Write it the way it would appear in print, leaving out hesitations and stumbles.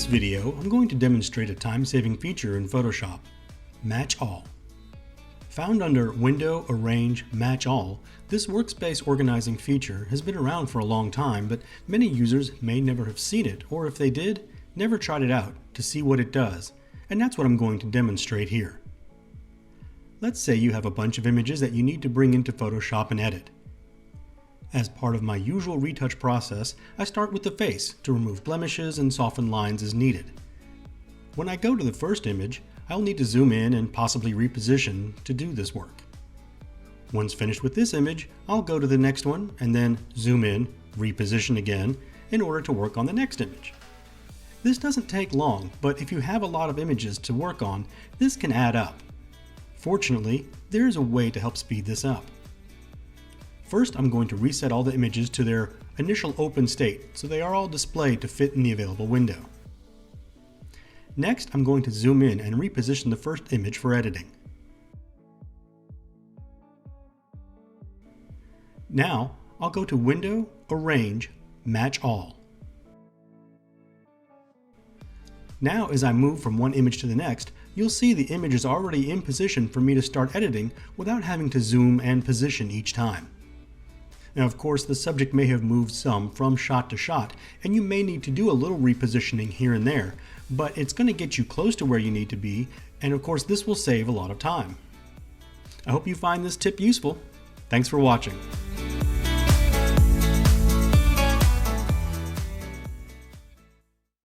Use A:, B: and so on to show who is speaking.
A: this video, I'm going to demonstrate a time-saving feature in Photoshop, Match All. Found under Window, Arrange, Match All, this workspace organizing feature has been around for a long time, but many users may never have seen it, or if they did, never tried it out to see what it does, and that's what I'm going to demonstrate here. Let's say you have a bunch of images that you need to bring into Photoshop and edit. As part of my usual retouch process, I start with the face to remove blemishes and soften lines as needed. When I go to the first image, I'll need to zoom in and possibly reposition to do this work. Once finished with this image, I'll go to the next one and then zoom in, reposition again, in order to work on the next image. This doesn't take long, but if you have a lot of images to work on, this can add up. Fortunately, there is a way to help speed this up. First, I'm going to reset all the images to their initial open state, so they are all displayed to fit in the available window. Next, I'm going to zoom in and reposition the first image for editing. Now, I'll go to Window, Arrange, Match All. Now, as I move from one image to the next, you'll see the image is already in position for me to start editing without having to zoom and position each time. Now, of course, the subject may have moved some from shot to shot, and you may need to do a little repositioning here and there, but it's going to get you close to where you need to be, and of course, this will save a lot of time. I hope you find this tip useful. Thanks for watching.